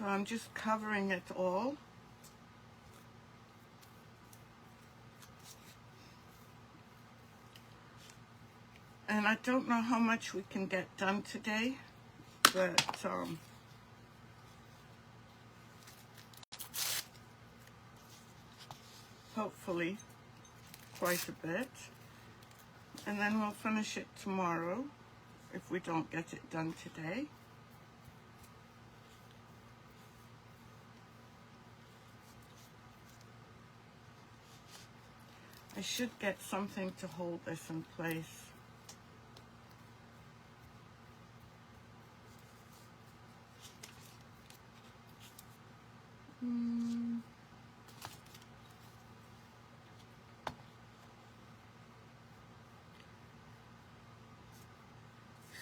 So I'm just covering it all. And I don't know how much we can get done today, but hopefully quite a bit. And then we'll finish it tomorrow if we don't get it done today. I should get something to hold this in place.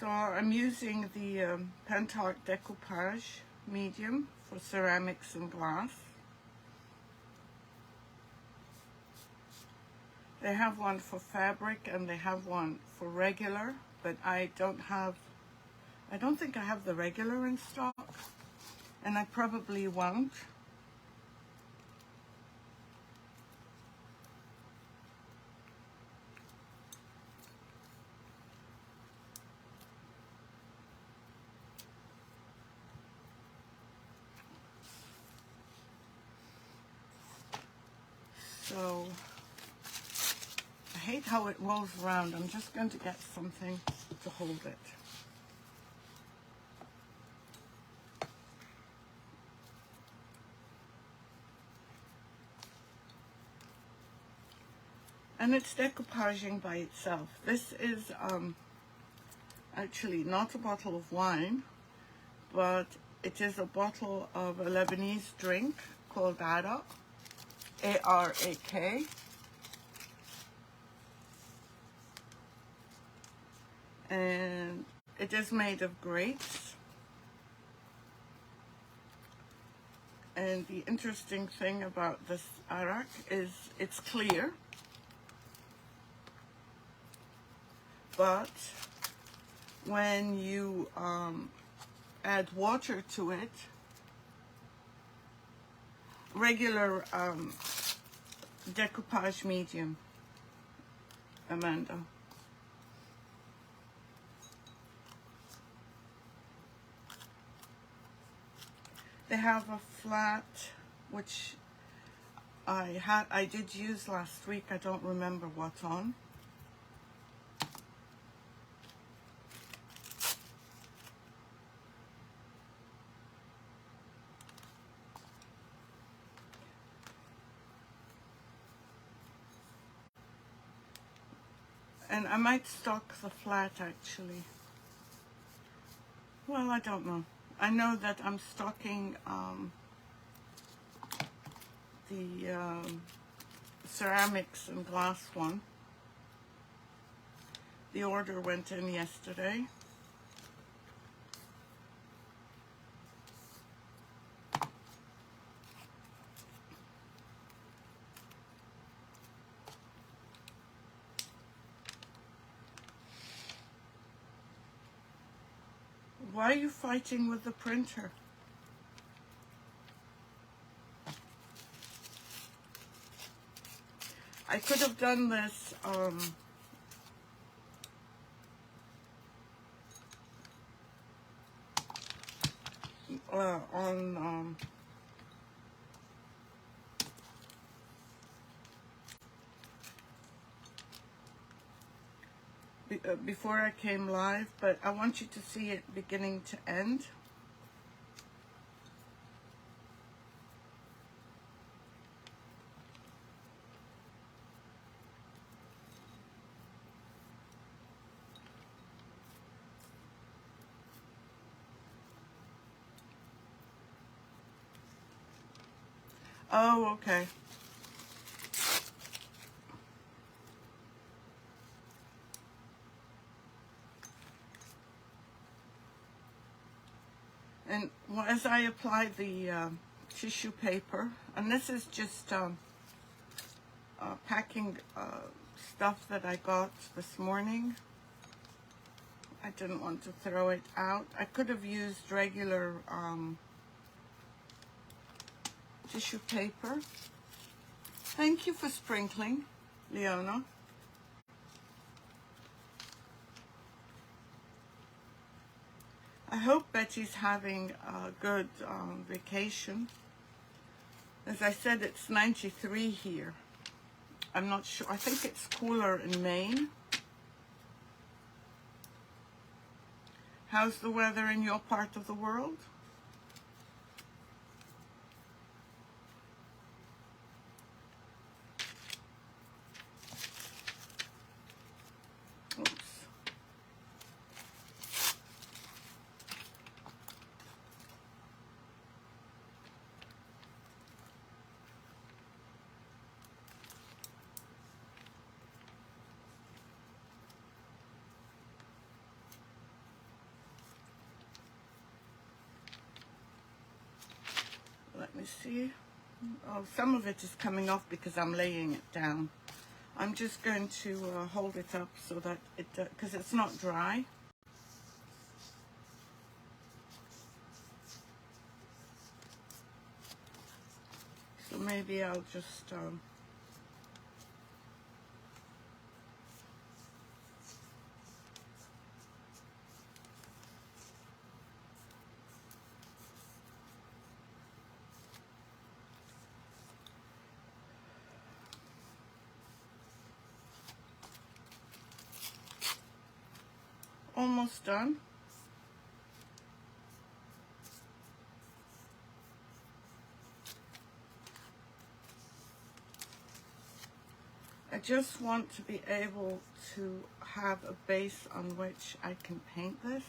So I'm using the Pt.1 Decoupage medium for ceramics and glass. They have one for fabric and they have one for regular, but I don't think I have the regular in stock, and I probably won't. So I hate how it rolls around. I'm just going to get something to hold it. And it's decoupaging by itself. This is actually not a bottle of wine, but it is a bottle of a Lebanese drink called Arak, A-R-A-K. And it is made of grapes. And the interesting thing about this Arak is it's clear, but when you add water to it, regular decoupage medium, Amanda. They have a flat, which I did use last week. I don't remember what on. And I might stock the flat actually. Well, I don't know. I know that I'm stocking the ceramics and glass one. The order went in yesterday. Why are you fighting with the printer? I could have done this before I came live, but I want you to see it beginning to end. Oh, okay. And as I apply the tissue paper, and this is just packing stuff that I got this morning. I didn't want to throw it out. I could have used regular tissue paper. Thank you for sprinkling, Leona. I hope Betty's having a good vacation. As I said, it's 93 here. I'm not sure. I think it's cooler in Maine. How's the weather in your part of the world? Oops. Let me see. Oh, some of it is coming off because I'm laying it down. I'm just going to hold it up so that it, because it's not dry. So maybe I'll just almost done. I just want to be able to have a base on which I can paint this,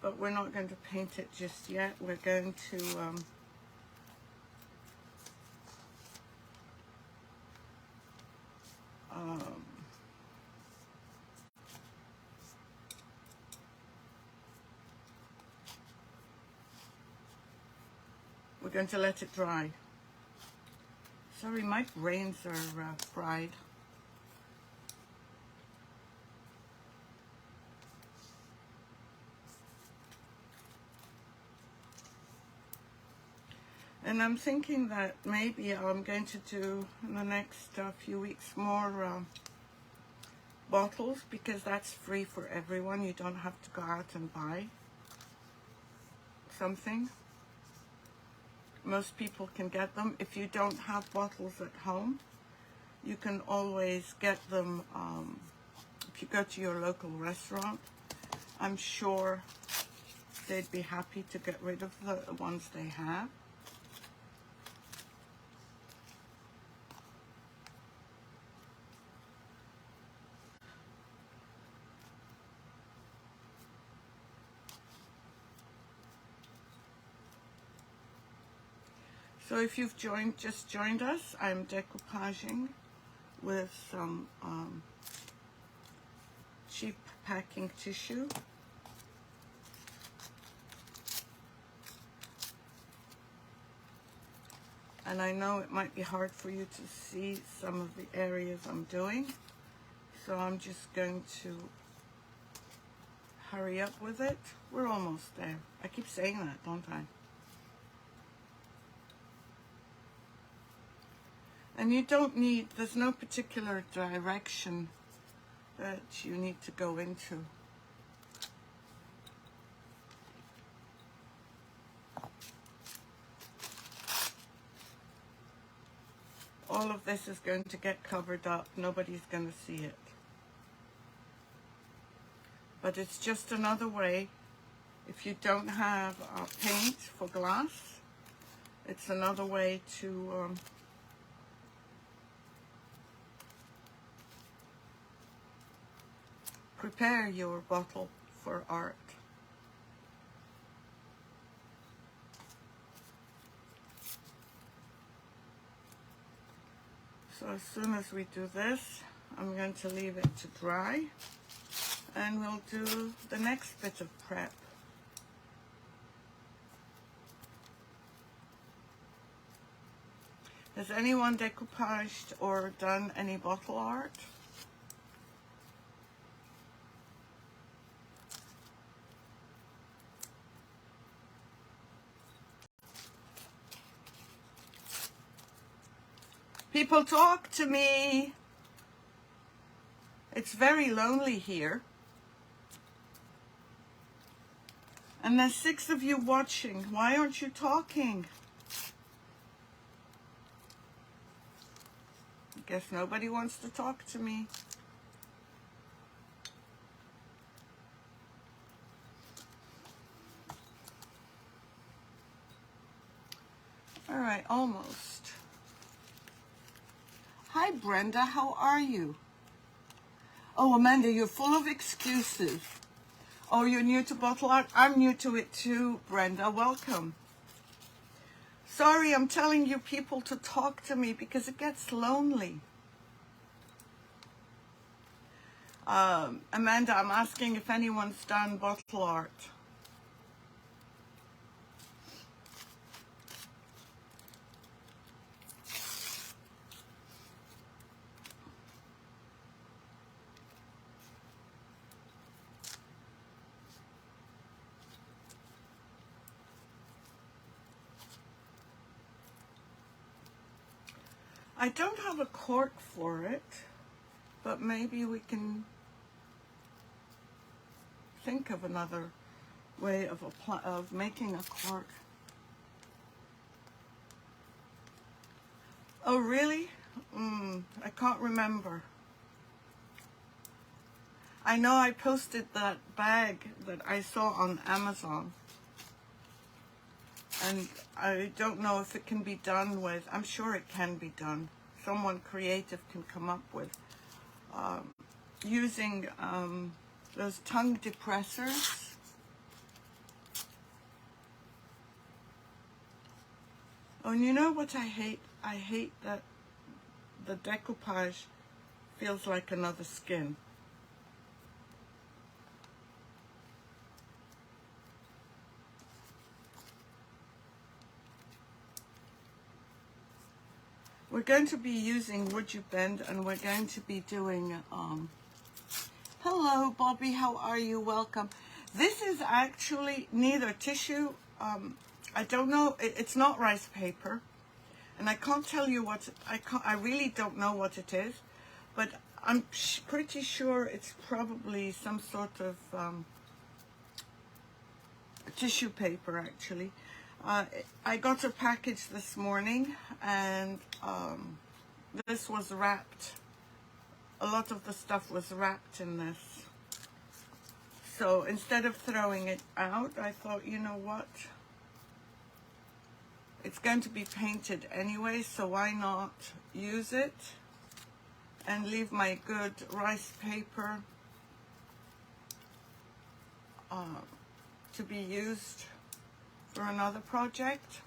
but we're not going to paint it just yet. We're going to we're going to let it dry. Sorry, my brains are fried. And I'm thinking that maybe I'm going to do in the next few weeks more bottles, because that's free for everyone. You don't have to go out and buy something. Most people can get them. If you don't have bottles at home, you can always get them if you go to your local restaurant. I'm sure they'd be happy to get rid of the ones they have. So if you've just joined us, I'm decoupaging with some cheap packing tissue. And I know it might be hard for you to see some of the areas I'm doing, so I'm just going to hurry up with it. We're almost there. I keep saying that, don't I? And you don't need, there's no particular direction that you need to go into. All of this is going to get covered up. Nobody's going to see it. But it's just another way. If you don't have paint for glass, it's another way to prepare your bottle for art. So as soon as we do this, I'm going to leave it to dry, and we'll do the next bit of prep. Has anyone decoupaged or done any bottle art? People, talk to me. It's very lonely here. And there's 6 of you watching. Why aren't you talking? I guess nobody wants to talk to me. All right, almost. Hi, Brenda. How are you? Oh, Amanda, you're full of excuses. Oh, you're new to bottle art? I'm new to it too, Brenda. Welcome. Sorry, I'm telling you people to talk to me because it gets lonely. Amanda, I'm asking if anyone's done bottle art. I don't have a cork for it, but maybe we can think of another way of making a cork. Oh, really? I can't remember. I know I posted that bag that I saw on Amazon. And I don't know if it can be done with, I'm sure it can be done. Someone creative can come up with using those tongue depressors. Oh, and you know what I hate? I hate that the decoupage feels like another skin. We're going to be using WoodUBend, and we're going to be doing, hello Bobby, how are you? Welcome. This is actually neither tissue, I don't know, it's not rice paper, and I can't tell you what, I really don't know what it is, but I'm pretty sure it's probably some sort of tissue paper actually. I got a package this morning, and this was wrapped. A lot of the stuff was wrapped in this. So instead of throwing it out, I thought, you know what? It's going to be painted anyway, so why not use it and leave my good rice paper to be used for another project.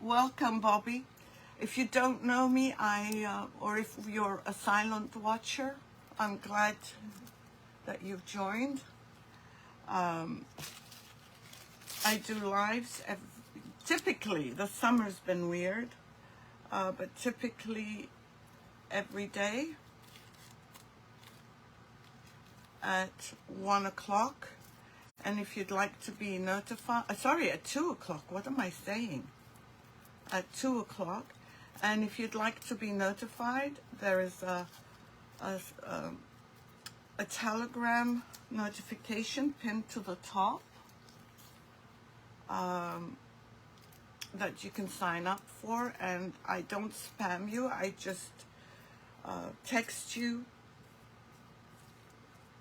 Welcome, Bobby. If you don't know me, or if you're a silent watcher, I'm glad that you've joined. I do lives, typically, the summer's been weird, but typically every day at 1 o'clock. And if you'd like to be notified, sorry, at 2 o'clock, what am I saying? At 2 o'clock. And if you'd like to be notified, there is a Telegram notification pinned to the top that you can sign up for, and I don't spam you, I just text you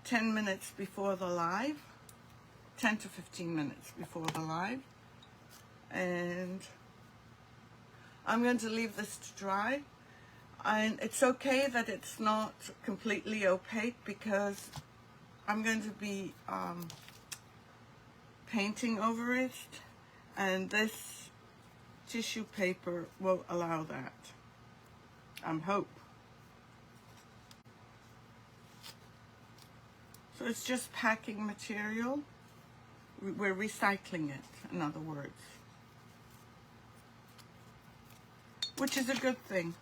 10 minutes before the live, 10 to 15 minutes before the live, and I'm going to leave this to dry. And it's okay that it's not completely opaque because I'm going to be painting over it, and this tissue paper will allow that, I hope. So it's just packing material. We're recycling it, in other words, which is a good thing.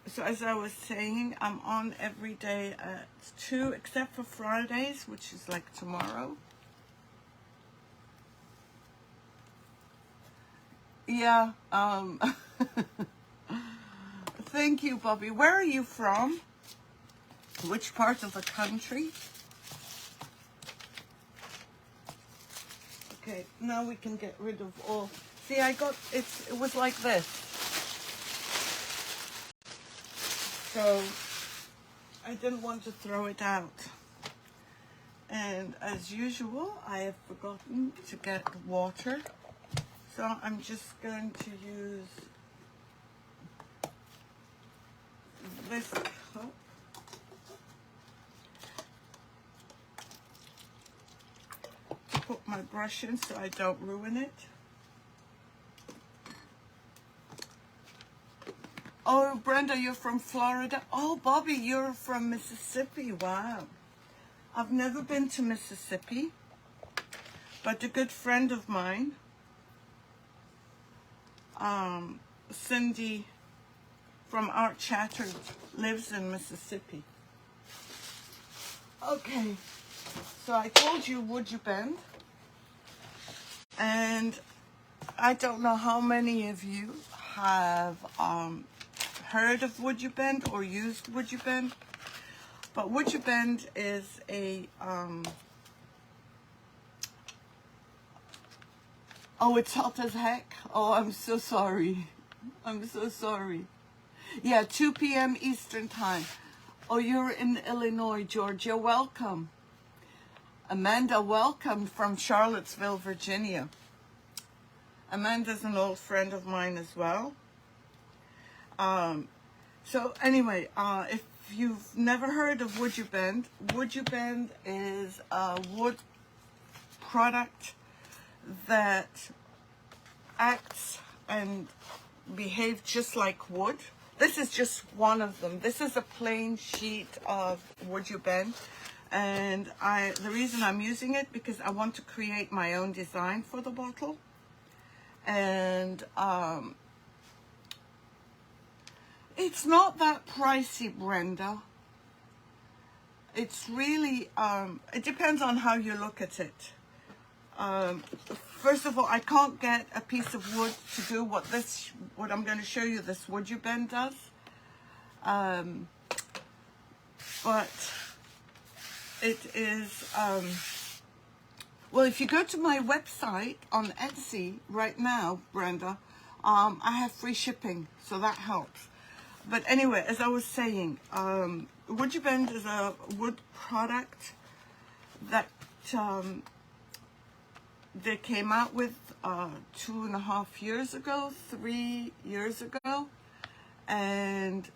So as I was saying, I'm on every day at 2, except for Fridays, which is like tomorrow. Yeah, thank you, Bobby. Where are you from? Which part of the country? Okay, now we can get rid of all. See, it was like this. So I didn't want to throw it out. And as usual, I have forgotten to get water. So I'm just going to use this cup. To put my brush in so I don't ruin it. Oh, Brenda, you're from Florida? Oh, Bobby, you're from Mississippi. Wow. I've never been to Mississippi, but a good friend of mine, Cindy from Art Chatter, lives in Mississippi. Okay, so I told you WoodUBend, and I don't know how many of you have heard of WoodUBend or used WoodUBend, but WoodUBend is a oh, it's hot as heck. Oh, I'm so sorry. I'm so sorry. Yeah, 2 p.m. Eastern time. Oh, you're in Illinois, Georgia. Welcome. Amanda, welcome from Charlottesville, Virginia. Amanda's an old friend of mine as well. So anyway, if you've never heard of WoodUBend, WoodUBend is a wood product that acts and behaves just like wood. This is just one of them. This is a plain sheet of WoodUBend, and the reason I'm using it because I want to create my own design for the bottle. And it's not that pricey, Brenda. It's really, it depends on how you look at it. First of all, I can't get a piece of wood to do what I'm going to show you, this WoodUBend does. But it is, well, if you go to my website on Etsy right now, Brenda, I have free shipping, so that helps. But anyway, as I was saying, WoodUBend is a wood product that they came out with 2.5 years ago, 3 years ago, and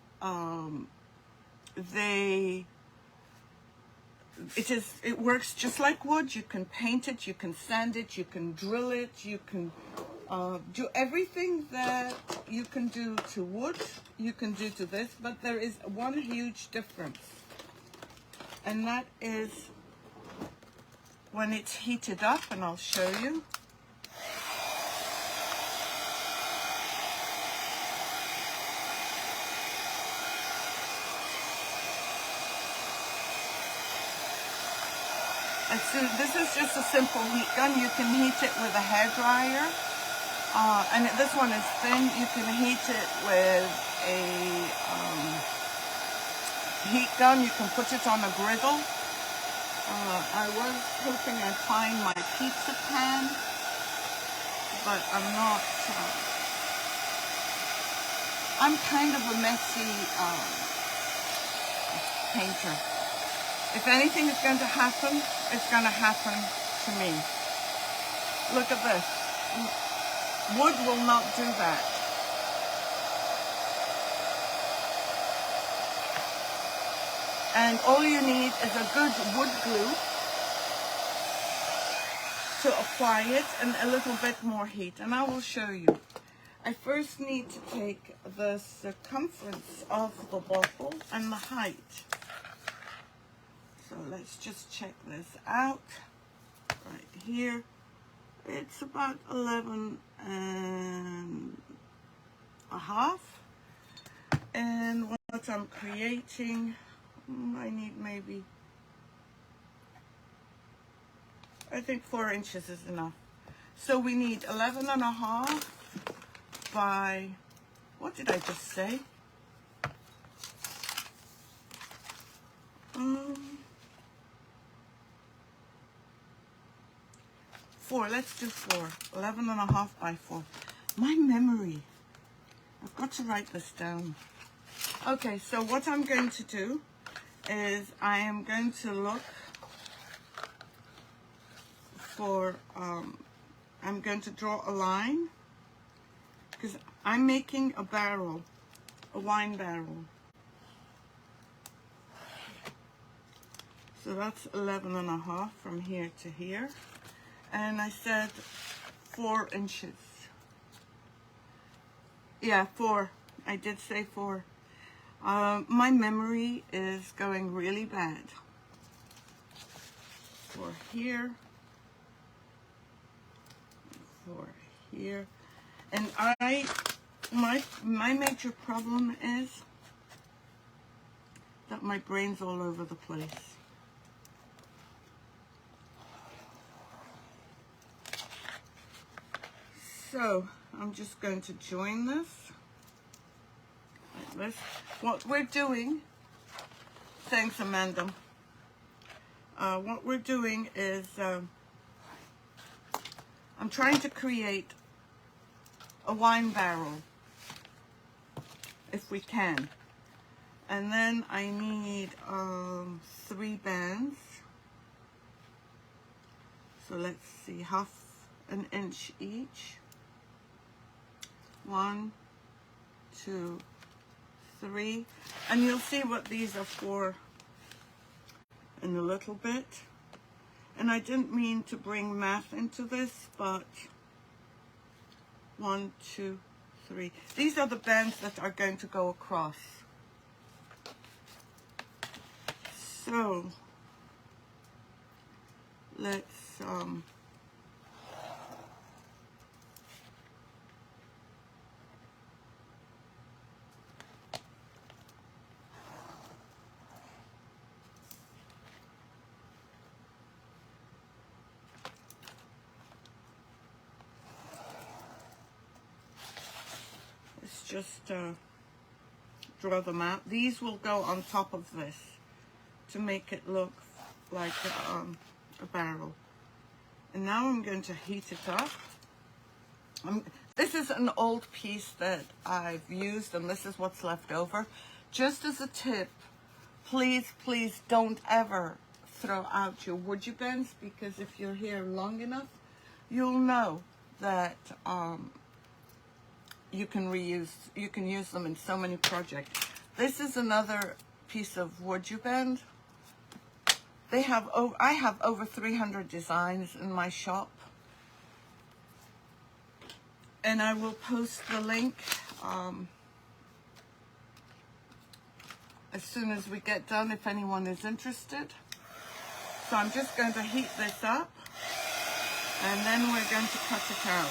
it works just like wood. You can paint it, you can sand it, you can drill it, you can do everything that you can do to wood, you can do to this, but there is one huge difference, and that is when it's heated up, and I'll show you. So this is just a simple heat gun. You can heat it with a hairdryer, and this one is thin. You can heat it with a heat gun. You can put it on a griddle. I was hoping I'd find my pizza pan, but I'm not. I'm kind of a messy painter. If anything is going to happen, it's going to happen to me. Look at this. Wood will not do that. And all you need is a good wood glue to apply it and a little bit more heat. And I will show you. I first need to take the circumference of the bottle and the height. So let's just check this out. Right here, it's about 11 and a half. And when what I'm creating, I need maybe, I think 4 inches is enough. So we need 11.5 by, what did I just say? 4, let's do 4. 11.5 by 4. My memory. I've got to write this down. Okay, so what I'm going to do is I am going to look for, I'm going to draw a line because I'm making a barrel, a wine barrel. So that's 11.5 from here to here. And I said 4 inches. Yeah, 4. I did say 4. My memory is going really bad. 4 here. 4 here. And my major problem is that my brain's all over the place. So I'm just going to join this like this. What we're doing, thanks Amanda, what we're doing is I'm trying to create a wine barrel if we can, and then I need 3 bands. So let's see, half an inch each. 1, 2, 3, and you'll see what these are for in a little bit. And I didn't mean to bring math into this, but 1, 2, 3. These are the bands that are going to go across. So let's just draw them out. These will go on top of this to make it look like a barrel. And now I'm going to heat it up. This is an old piece that I've used, and this is what's left over. Just as a tip, please, please don't ever throw out your WoodUBends, because if you're here long enough, you'll know that you can use them in so many projects. This is another piece of WoodUBend. I have over 300 designs in my shop, and I will post the link as soon as we get done if anyone is interested. So I'm just going to heat this up, and then we're going to cut it out.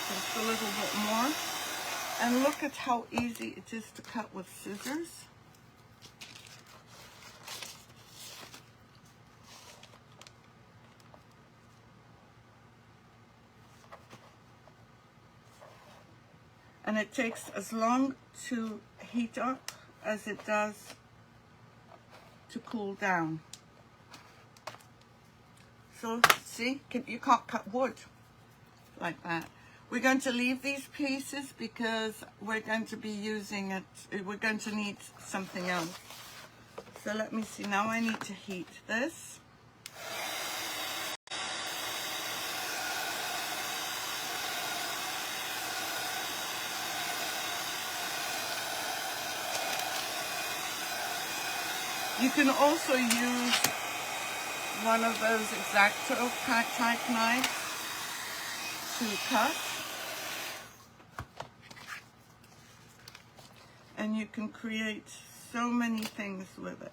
Just a little bit more. And look at how easy it is to cut with scissors. And it takes as long to heat up as it does to cool down. So see, you can't cut wood like that. We're going to leave these pieces because we're going to be using it, we're going to need something else. So let me see, now I need to heat this. You can also use one of those X-Acto type knives to cut. And you can create so many things with it.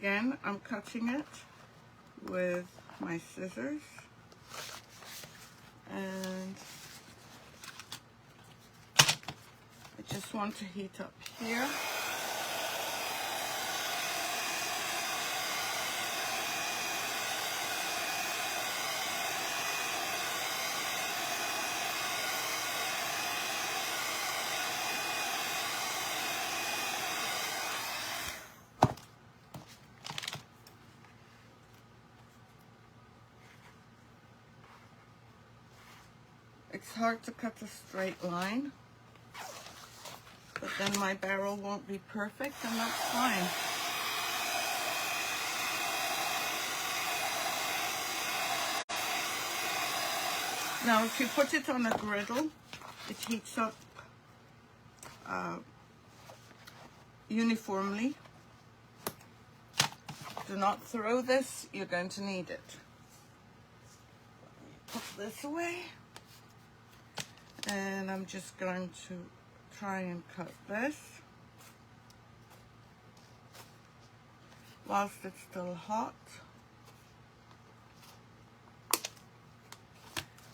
Again, I'm cutting it with my scissors, and I just want to heat up here. It's hard to cut a straight line, but then my barrel won't be perfect, and that's fine. Now, if you put it on a griddle, it heats up uniformly. Do not throw this, you're going to need it. Put this away. And I'm just going to try and cut this whilst it's still hot.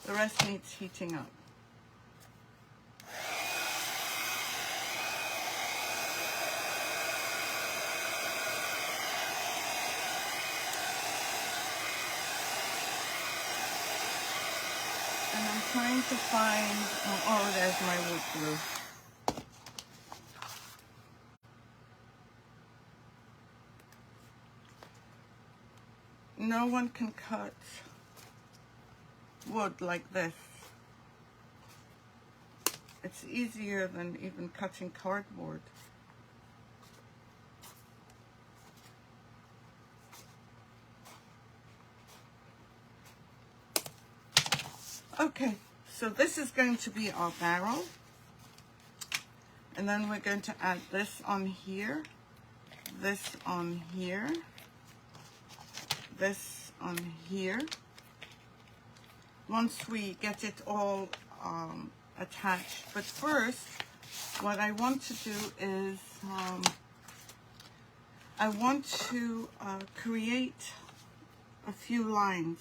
The rest needs heating up. And I'm trying to find, oh, there's my wood glue. No one can cut wood like this. It's easier than even cutting cardboard. Okay, so this is going to be our barrel. And then we're going to add this on here, this on here, this on here. Once we get it all attached. But first, what I want to do is I want to create a few lines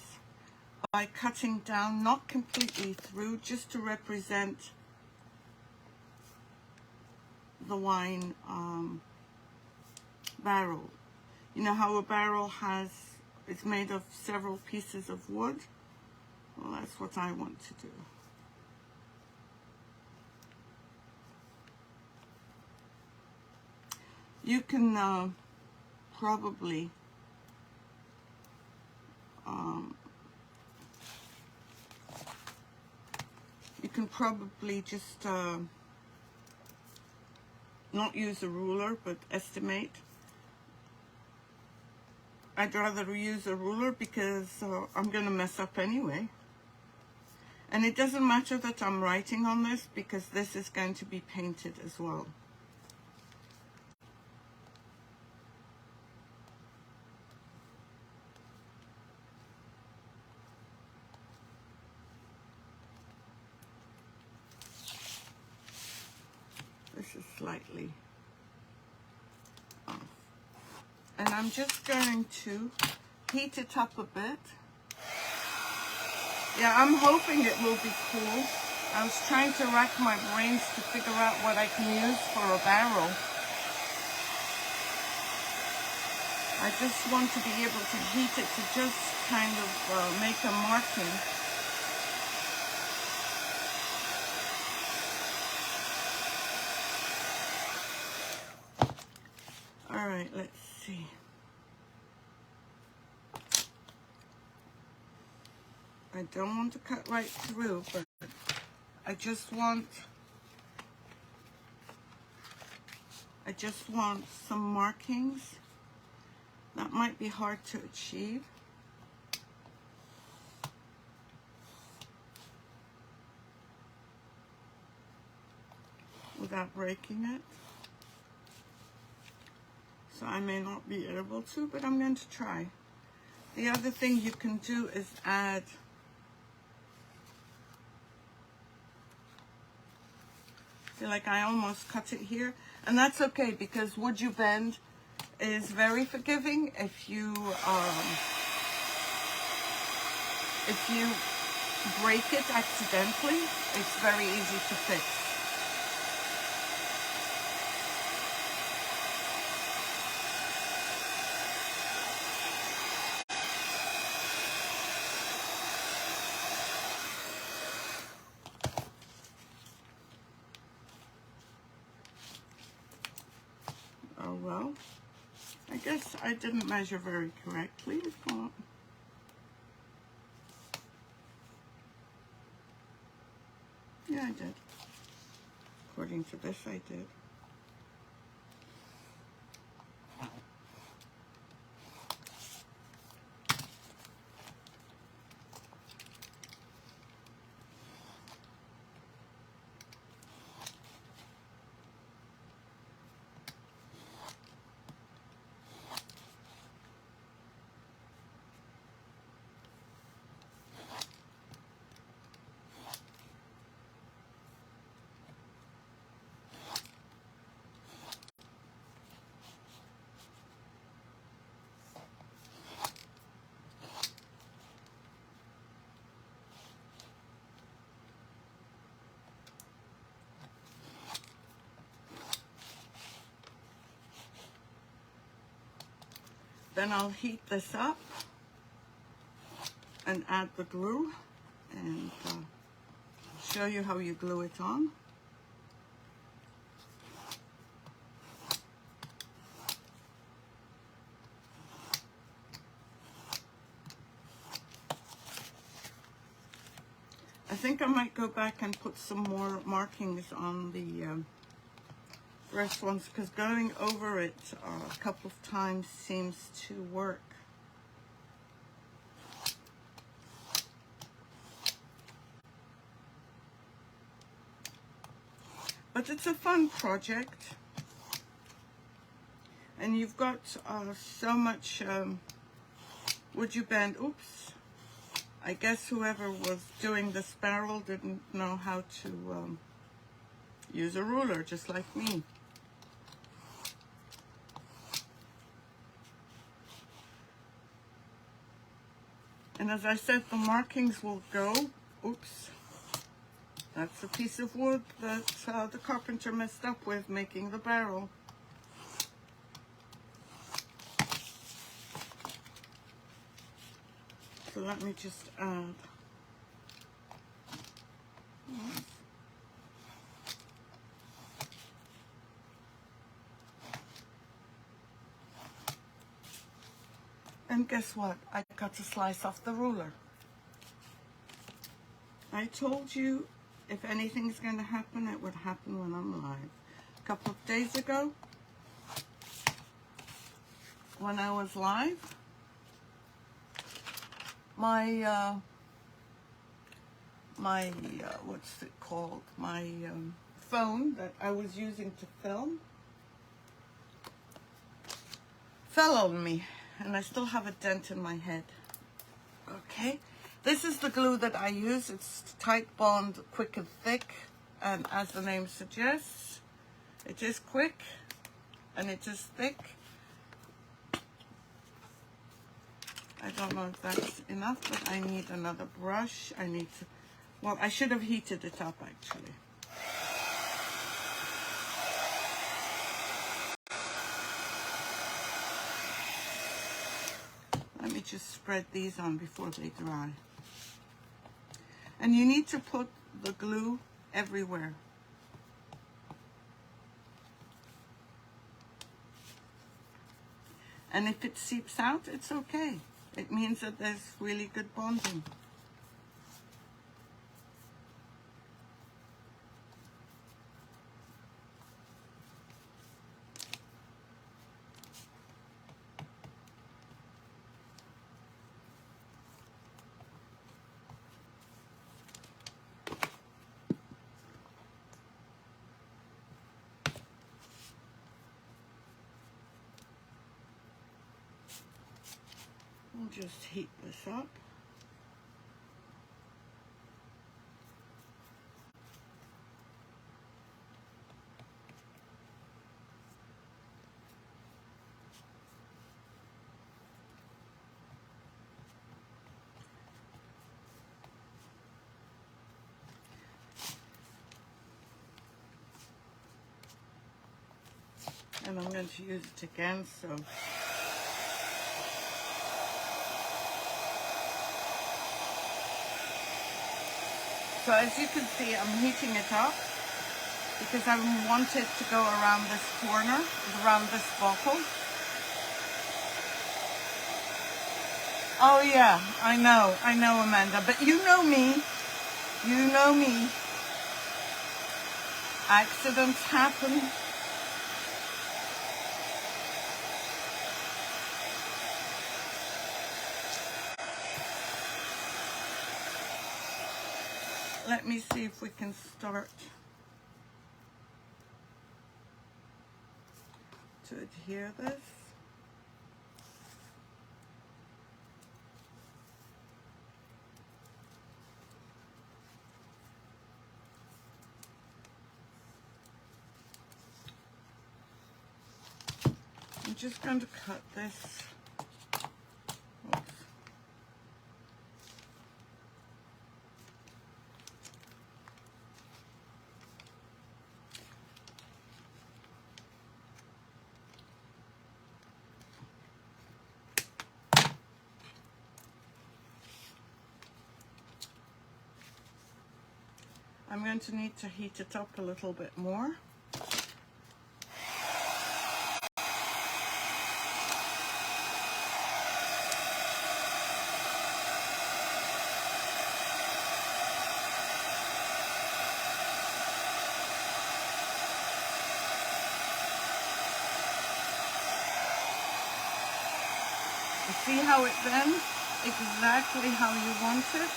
by cutting down, not completely through, just to represent the wine barrel. You know how a barrel it's made of several pieces of wood? Well, that's what I want to do. You can probably just not use a ruler, but estimate. I'd rather use a ruler because I'm going to mess up anyway. And it doesn't matter that I'm writing on this because this is going to be painted as well. This is slightly off. And I'm just going to heat it up a bit. Yeah, I'm hoping it will be cool. I was trying to rack my brains to figure out what I can use for a barrel. I just want to be able to heat it to just kind of make a marking. All right, let's see. I don't want to cut right through, but I just want I just want some markings. That might be hard to achieve. Without breaking it. So I may not be able to, but I'm going to try. The other thing you can do is add feel like I almost cut it here, and that's okay because WoodUBend is very forgiving. If you break it accidentally, it's very easy to fix. Oh well, I guess I didn't measure very correctly. Yeah, I did. According to this, I did. Then I'll heat this up and add the glue and show you how you glue it on. I think I might go back and put some more markings on the first ones, because going over it a couple of times seems to work. But it's a fun project, and you've got so much WoodUBend. Oops, I guess whoever was doing this barrel didn't know how to use a ruler, just like me. And as I said, the markings will go. Oops. That's a piece of wood that the carpenter messed up with making the barrel. So let me just add. And guess what? I cut a slice off the ruler. I told you if anything's going to happen, it would happen when I'm live. A couple of days ago, when I was live, my what's it called? My phone that I was using to film fell on me, and I still have a dent in my head. Okay, this is the glue that I use. It's tight bond, quick and thick, and as the name suggests, it is quick and it is thick. I don't know if that's enough, but I need another brush. I need to, well, I should have heated it up actually. Let me just spread these on before they dry. And you need to put the glue everywhere. And if it seeps out, it's okay. It means that there's really good bonding. I'll just heat this up. And I'm going to use it again, so as you can see, I'm heating it up because I want it to go around this corner, around this bottle. Oh yeah, I know, Amanda, but you know me, accidents happen. Let me see if we can start to adhere this. I'm just going to cut this. Oops. I'm going to need to heat it up a little bit more. You see how it bends? Exactly how you want it.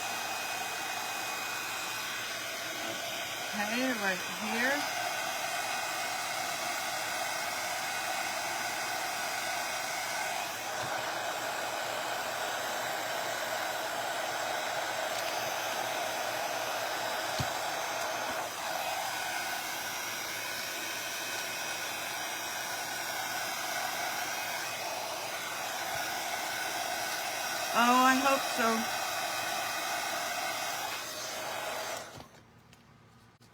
Okay, right here. Oh, I hope so.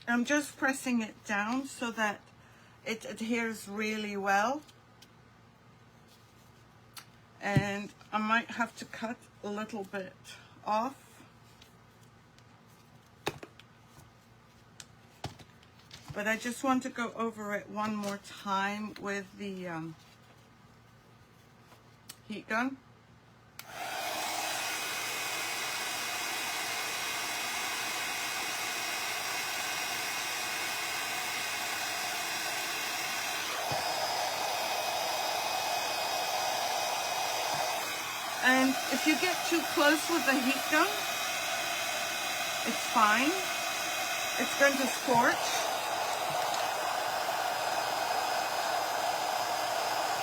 I'm just pressing it down so that it adheres really well. And I might have to cut a little bit off. But I just want to go over it one more time with the heat gun. And if you get too close with the heat gun, it's fine. It's going to scorch.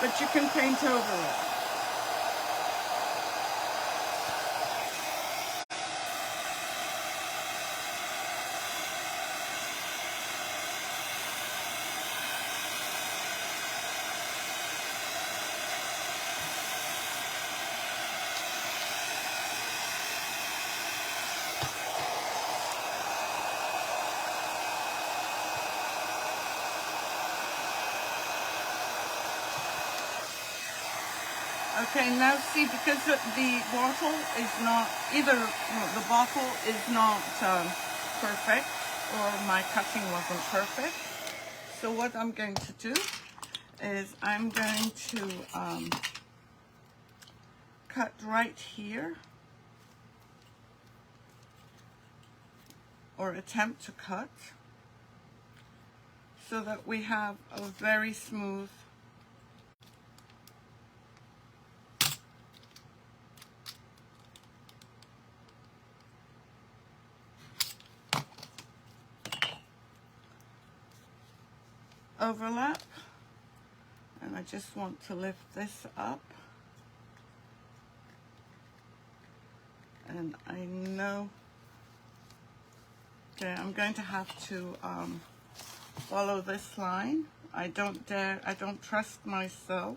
But you can paint over it. Okay, now see, because the bottle is not, the bottle is not perfect, or my cutting wasn't perfect. So what I'm going to do is I'm going to cut right here, or attempt to cut, so that we have a very smooth overlap. And I just want to lift this up. And I know, okay, I'm going to have to follow this line. I don't trust myself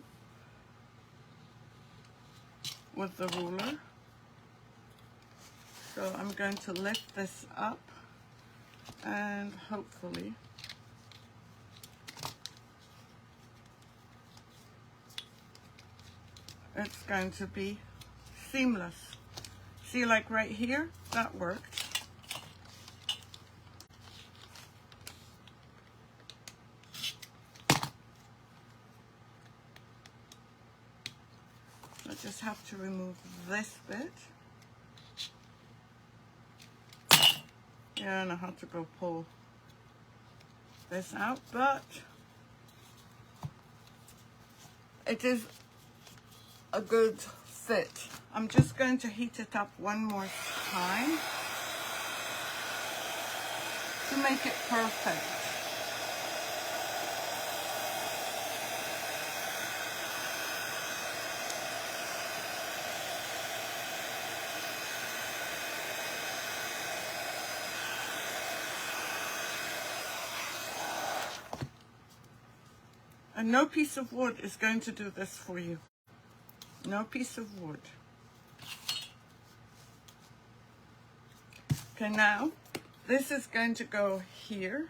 with the ruler. So I'm going to lift this up and hopefully it's going to be seamless. See, like right here, that worked. I just have to remove this bit. Yeah, I know how to go pull this out, but it is a good fit. I'm just going to heat it up one more time to make it perfect. And no piece of wood is going to do this for you. No piece of wood. Okay, now this is going to go here.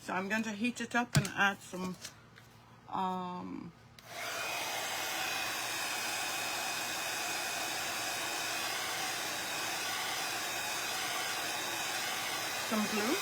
So I'm going to heat it up and add some glue.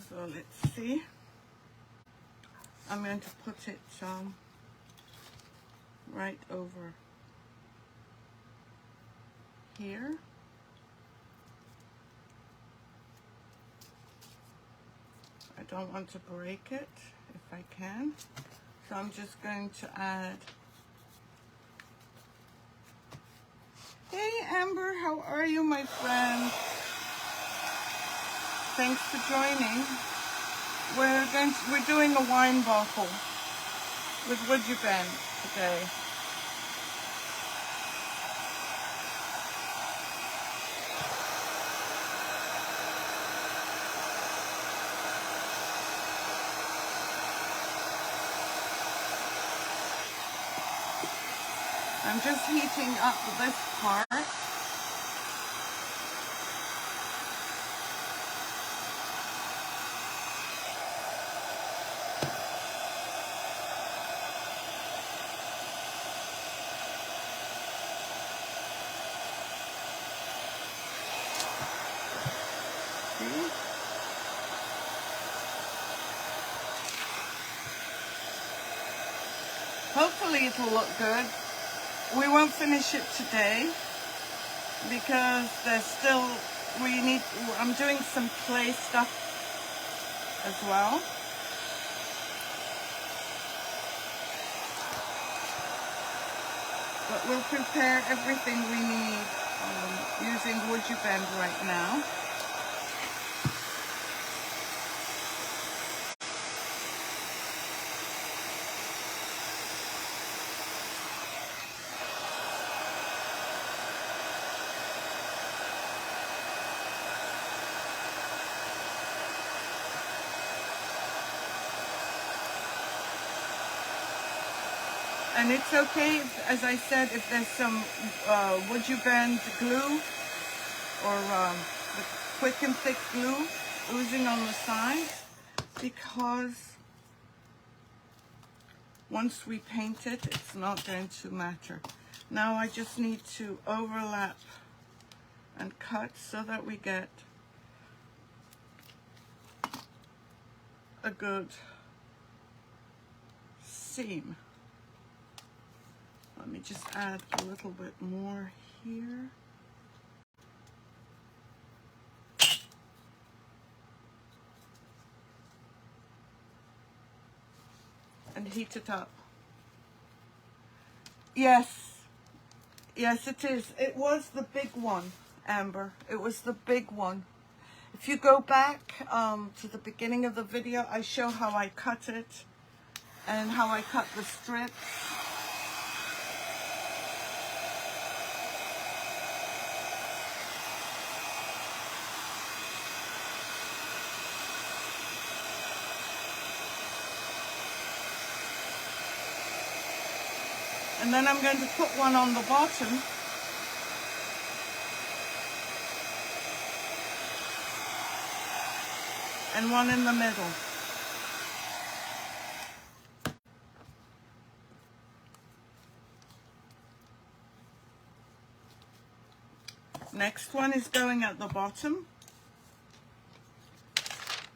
So let's see. I'm going to put it right over here. I don't want to break it if I can. So I'm just going to add. Hey Amber, how are you, my friend? Thanks for joining. We're doing a wine bottle with WoodUBend today. I'm just heating up this part. See? Hopefully it'll look good. We won't finish it today because there's still, I'm doing some clay stuff as well. But we'll prepare everything we need using WoodUBend right now. And it's okay, as I said, if there's some WoodUBend glue or the quick and thick glue oozing on the side, because once we paint it, it's not going to matter. Now I just need to overlap and cut so that we get a good seam. Let me just add a little bit more here. heat it up. Yes, yes it is. It was the big one, Amber. It was the big one. If you go back to the beginning of the video, I show how I cut it and how I cut the strips. And then I'm going to put one on the bottom. And one in the middle. Next one is going at the bottom.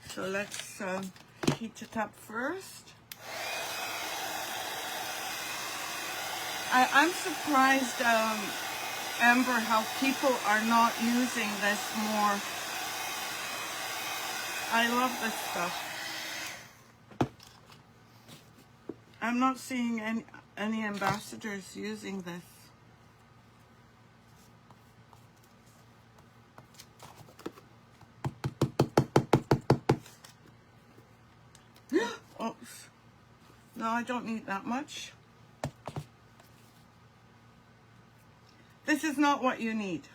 So let's heat it up first. I'm surprised, Amber, how people are not using this more. I love this stuff. I'm not seeing any ambassadors using this. Oops. No, I don't need that much. This is not what you need.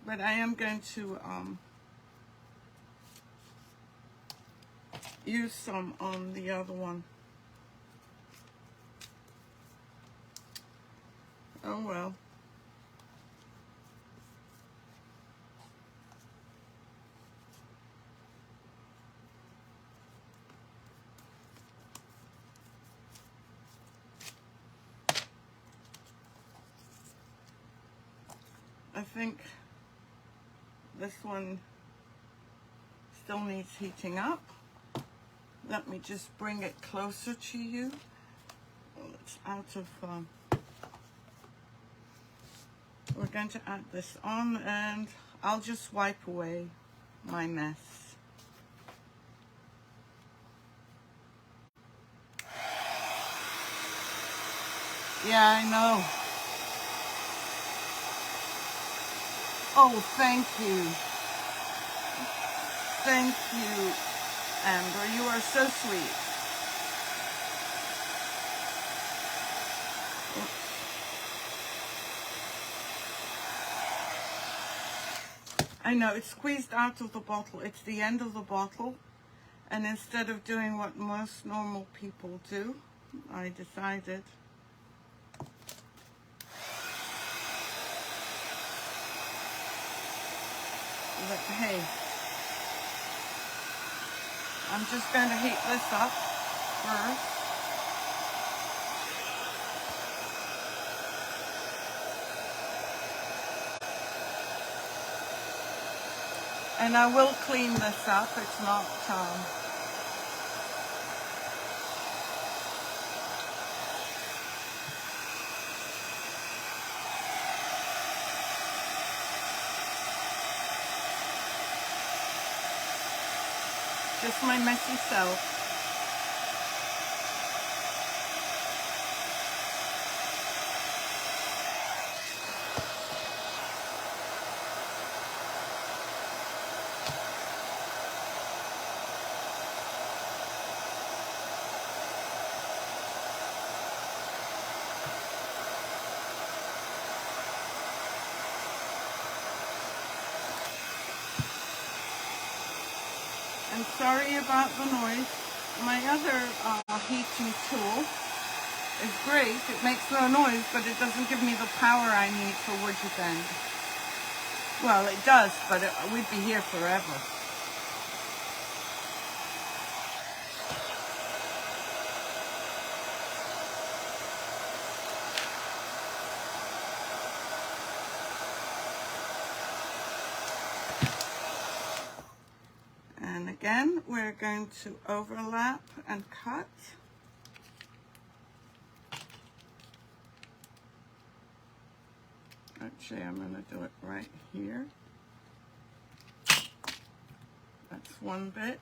But I am going to use some on the other one. Oh well. I think this one still needs heating up. Let me just bring it closer to you. Well, it's out of... we're going to add this on and I'll just wipe away my mess. Yeah, I know. Oh, thank you. Thank you, Amber. You are so sweet. I know, it's squeezed out of the bottle. It's the end of the bottle. And instead of doing what most normal people do, I decided that, hey, I'm just going to heat this up first. And I will clean this up. It's not, just my messy self. I'm sorry about the noise. My other heating tool is great. It makes no noise, but it doesn't give me the power I need for WoodUBend. Well, it does, but we'd be here forever. And again, we're going to overlap and cut. Actually, I'm going to do it right here. That's one bit.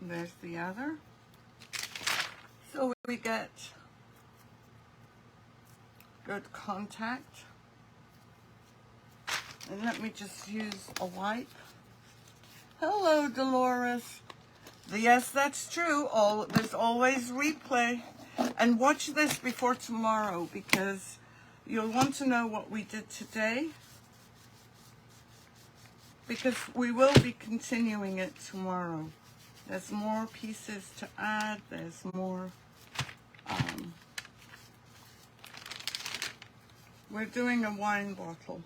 There's the other. So we get good contact. And let me just use a wipe. Hello, Dolores. Yes, that's true. There's always replay. And watch this before tomorrow, because you'll want to know what we did today, because we will be continuing it tomorrow. There's more pieces to add. There's more. We're doing a wine bottle.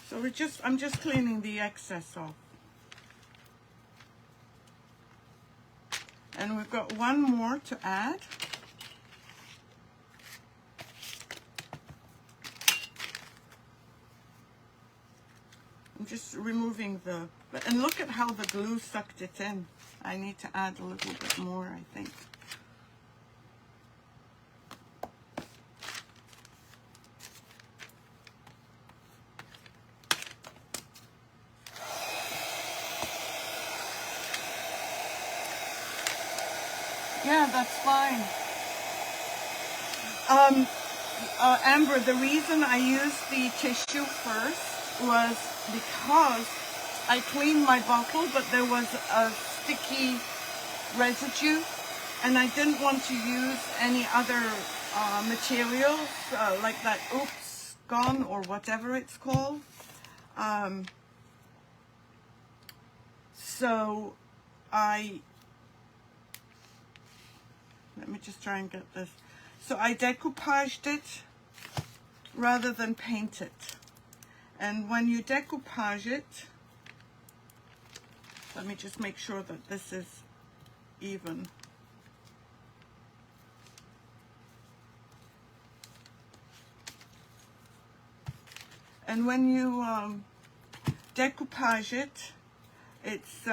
So I'm just cleaning the excess off. And we've got one more to add. I'm just removing and look at how the glue sucked it in. I need to add a little bit more, I think. Yeah, that's fine. Amber, the reason I used the tissue first was because I cleaned my bottle, but there was a sticky residue, and I didn't want to use any other materials like that Oops Gone or whatever it's called. So let me just try and get this. So I decoupaged it rather than paint it. And when you decoupage it, let me just make sure that this is even. And when you decoupage it, it's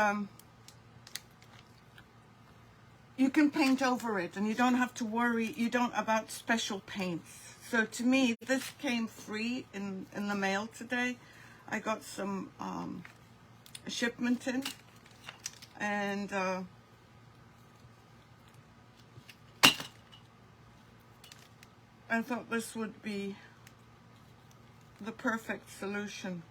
you can paint over it, and you don't have to worry about special paints. So to me, this came free in the mail today. I got some shipment in, and I thought this would be the perfect solution.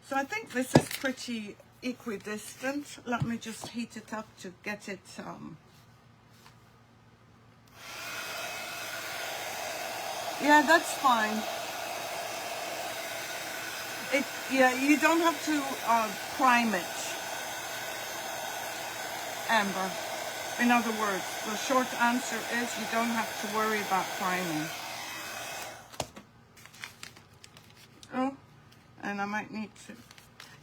So I think this is pretty equidistant. Let me just heat it up to get it yeah, that's fine. Yeah, you don't have to prime it, Amber. In other words, the short answer is you don't have to worry about priming. Oh, and I might need to.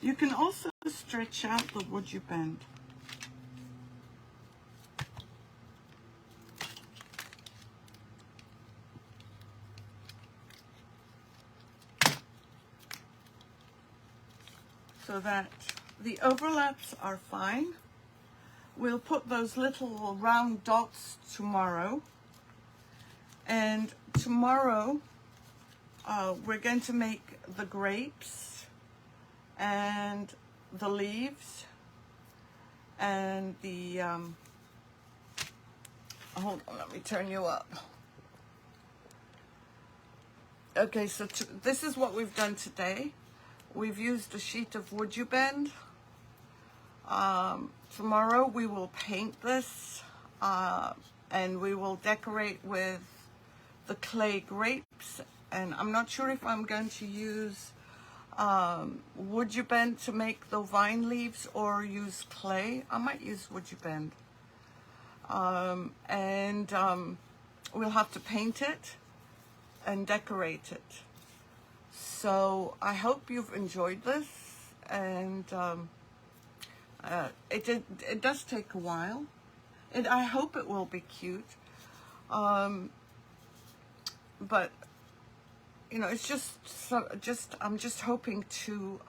You can also stretch out the WoodUBend. So that the overlaps are fine. We'll put those little round dots tomorrow. And tomorrow, we're going to make the grapes and the leaves and the, hold on, let me turn you up. Okay, so this is what we've done today. We've used a sheet of WoodUBend. Tomorrow we will paint this and we will decorate with the clay grapes. And I'm not sure if I'm going to use WoodUBend to make the vine leaves or use clay. I might use WoodUBend. We'll have to paint it and decorate it. So I hope you've enjoyed this, and it does take a while. I hope it will be cute, but you know, it's just I'm just hoping to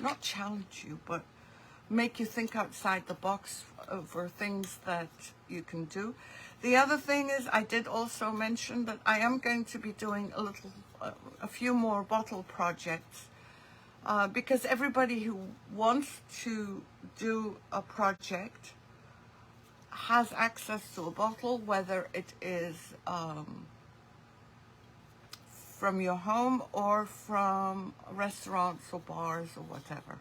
not challenge you, but make you think outside the box for things that you can do. The other thing is, I did also mention that I am going to be doing a few more bottle projects, because everybody who wants to do a project has access to a bottle, whether it is from your home or from restaurants or bars or whatever.